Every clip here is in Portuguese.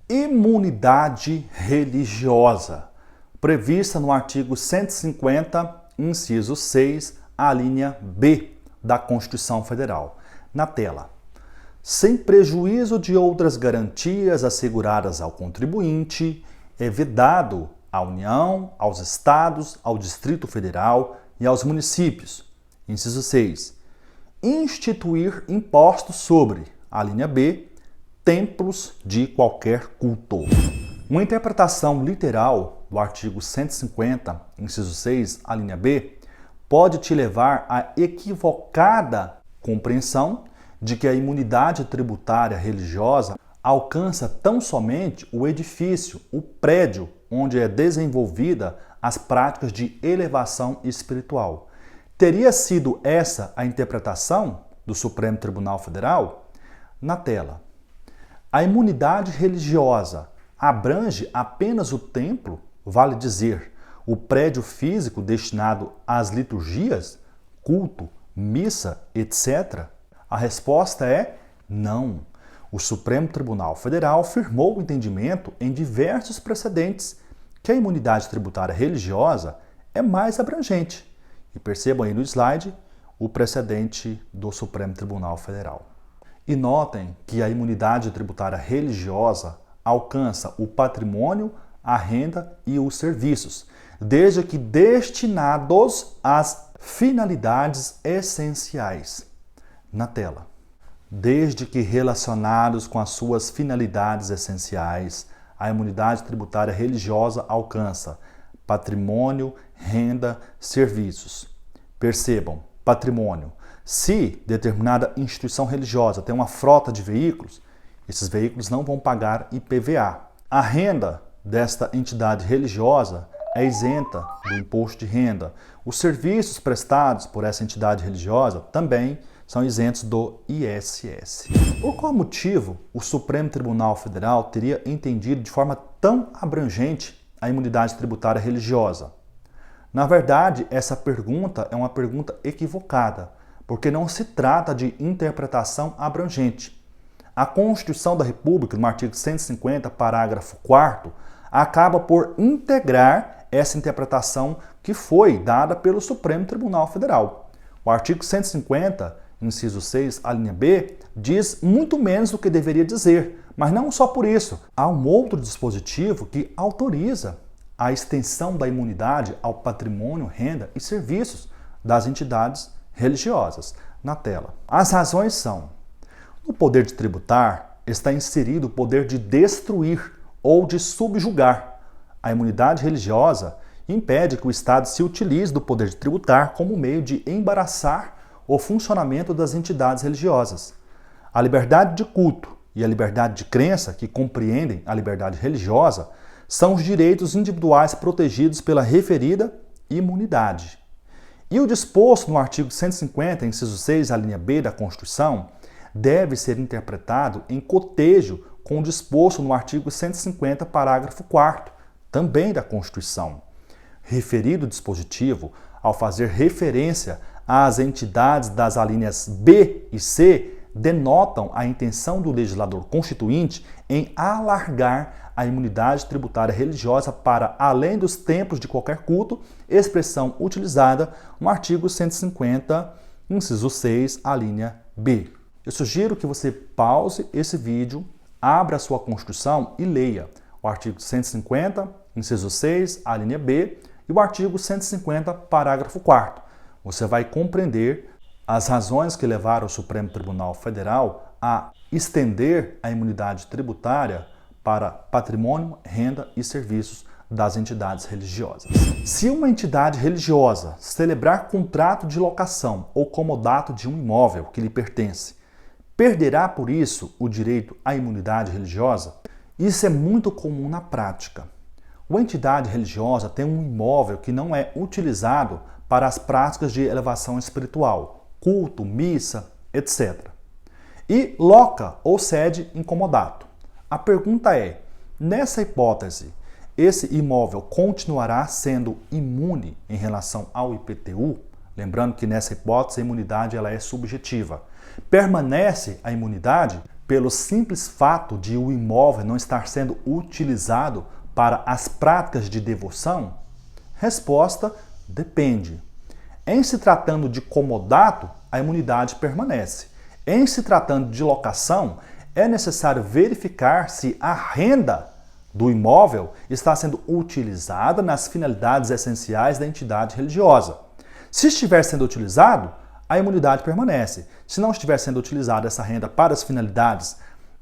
Imunidade religiosa, prevista no artigo 150, inciso 6, a linha B da Constituição Federal. Na tela. Sem prejuízo de outras garantias asseguradas ao contribuinte, é vedado à União, aos Estados, ao Distrito Federal e aos municípios. Inciso 6. Instituir impostos sobre, a linha B, templos de qualquer culto. Uma interpretação literal do artigo 150, inciso 6, a linha B, pode te levar à equivocada compreensão de que a imunidade tributária religiosa alcança tão somente o edifício, o prédio onde é desenvolvida as práticas de elevação espiritual. Teria sido essa a interpretação do Supremo Tribunal Federal? Na tela. A imunidade religiosa abrange apenas o templo, vale dizer, o prédio físico destinado às liturgias, culto, missa, etc.? A resposta é não. O Supremo Tribunal Federal firmou o entendimento em diversos precedentes que a imunidade tributária religiosa é mais abrangente. E percebam aí no slide o precedente do Supremo Tribunal Federal. E notem que a imunidade tributária religiosa alcança o patrimônio, a renda e os serviços, desde que destinados às finalidades essenciais. Na tela. Desde que relacionados com as suas finalidades essenciais, a imunidade tributária religiosa alcança patrimônio, renda, serviços. Percebam, patrimônio. Se determinada instituição religiosa tem uma frota de veículos, esses veículos não vão pagar IPVA. A renda desta entidade religiosa é isenta do imposto de renda. Os serviços prestados por essa entidade religiosa também são isentos do ISS. Por qual motivo o Supremo Tribunal Federal teria entendido de forma tão abrangente a imunidade tributária religiosa? Na verdade, essa pergunta é uma pergunta equivocada, porque não se trata de interpretação abrangente. A Constituição da República, no artigo 150, parágrafo 4º, acaba por integrar essa interpretação que foi dada pelo Supremo Tribunal Federal. O artigo 150, inciso 6, a linha B, diz muito menos do que deveria dizer, mas não só por isso. Há um outro dispositivo que autoriza a extensão da imunidade ao patrimônio, renda e serviços das entidades religiosas. Na tela. As razões são: no poder de tributar está inserido o poder de destruir ou de subjugar. A imunidade religiosa impede que o Estado se utilize do poder de tributar como meio de embaraçar o funcionamento das entidades religiosas. A liberdade de culto e a liberdade de crença, que compreendem a liberdade religiosa, são os direitos individuais protegidos pela referida imunidade. E o disposto no artigo 150, inciso 6, a linha B da Constituição, deve ser interpretado em cotejo com o disposto no artigo 150, parágrafo 4º, também da Constituição. Referido dispositivo, ao fazer referência às entidades das alíneas B e C, denotam a intenção do legislador constituinte em alargar a imunidade tributária religiosa para além dos templos de qualquer culto, expressão utilizada no artigo 150, inciso 6, a linha B. Eu sugiro que você pause esse vídeo, abra a sua Constituição e leia o artigo 150, inciso 6, a linha B, e o artigo 150, parágrafo 4º. Você vai compreender as razões que levaram o Supremo Tribunal Federal a estender a imunidade tributária para patrimônio, renda e serviços das entidades religiosas. Se uma entidade religiosa celebrar contrato de locação ou comodato de um imóvel que lhe pertence, perderá por isso o direito à imunidade religiosa? Isso é muito comum na prática. Uma entidade religiosa tem um imóvel que não é utilizado para as práticas de elevação espiritual, culto, missa, etc. E loca ou cede em comodato. A pergunta é, nessa hipótese, esse imóvel continuará sendo imune em relação ao IPTU? Lembrando que nessa hipótese a imunidade ela é subjetiva. Permanece a imunidade? pelo simples fato de o imóvel não estar sendo utilizado para as práticas de devolução? Resposta: depende. Em se tratando de comodato, a imunidade permanece. Em se tratando de locação, é necessário verificar se a renda do imóvel está sendo utilizada nas finalidades essenciais da entidade religiosa. Se estiver sendo utilizado, a imunidade permanece. Se não estiver sendo utilizada essa renda para as finalidades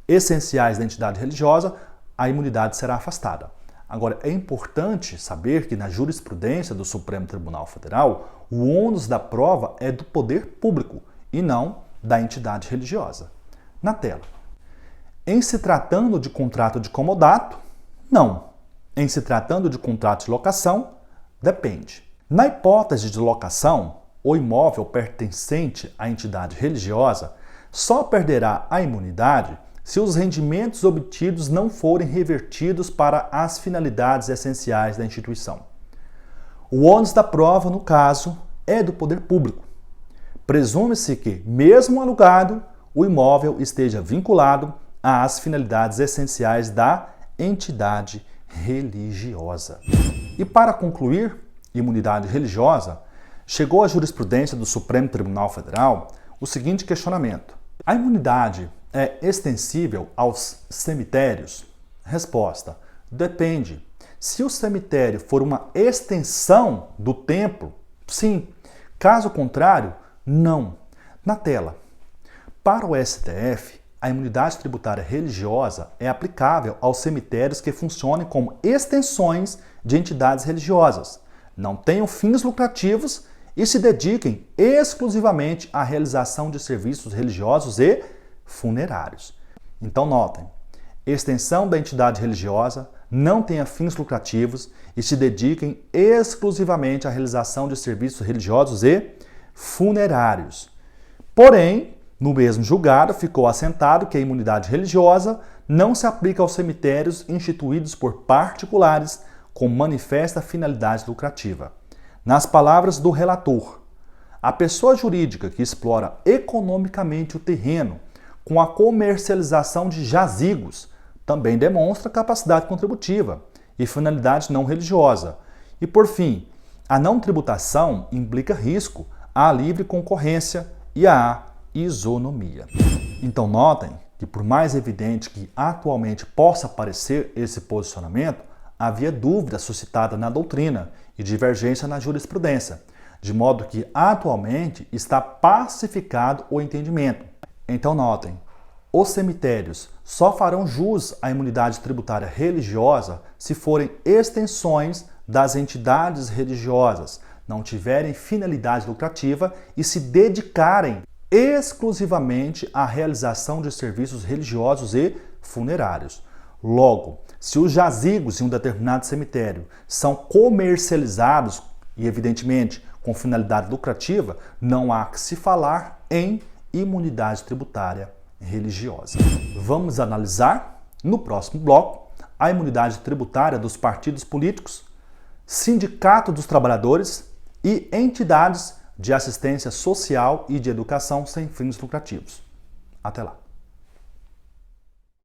essenciais da entidade religiosa, a imunidade será afastada. Agora, é importante saber que na jurisprudência do Supremo Tribunal Federal, o ônus da prova é do poder público e não da entidade religiosa. Na tela. Em se tratando de contrato de comodato, não. Em se tratando de contrato de locação, depende. Na hipótese de locação, o imóvel pertencente à entidade religiosa só perderá a imunidade se os rendimentos obtidos não forem revertidos para as finalidades essenciais da instituição. O ônus da prova, no caso, é do poder público. Presume-se que, mesmo alugado, o imóvel esteja vinculado às finalidades essenciais da entidade religiosa. E para concluir, imunidade religiosa, chegou à jurisprudência do Supremo Tribunal Federal o seguinte questionamento: a imunidade é extensível aos cemitérios? Resposta: depende. Se o cemitério for uma extensão do templo, sim. Caso contrário, não. Na tela. Para o STF, a imunidade tributária religiosa é aplicável aos cemitérios que funcionem como extensões de entidades religiosas, não tenham fins lucrativos e se dediquem exclusivamente à realização de serviços religiosos e funerários. Então notem, extensão da entidade religiosa, não tenha fins lucrativos e se dediquem exclusivamente à realização de serviços religiosos e funerários. Porém, no mesmo julgado, ficou assentado que a imunidade religiosa não se aplica aos cemitérios instituídos por particulares com manifesta finalidade lucrativa. Nas palavras do relator, a pessoa jurídica que explora economicamente o terreno com a comercialização de jazigos também demonstra capacidade contributiva e finalidade não religiosa. E, por fim, a não tributação implica risco à livre concorrência e à isonomia. Então notem que, por mais evidente que atualmente possa parecer esse posicionamento, havia dúvida suscitada na doutrina e divergência na jurisprudência, de modo que atualmente está pacificado o entendimento. Então notem, os cemitérios só farão jus à imunidade tributária religiosa se forem extensões das entidades religiosas, não tiverem finalidade lucrativa e se dedicarem exclusivamente à realização de serviços religiosos e funerários. Logo, se os jazigos em um determinado cemitério são comercializados e, evidentemente, com finalidade lucrativa, não há que se falar em imunidade tributária religiosa. Vamos analisar, no próximo bloco, a imunidade tributária dos partidos políticos, sindicato dos trabalhadores e entidades de assistência social e de educação sem fins lucrativos. Até lá!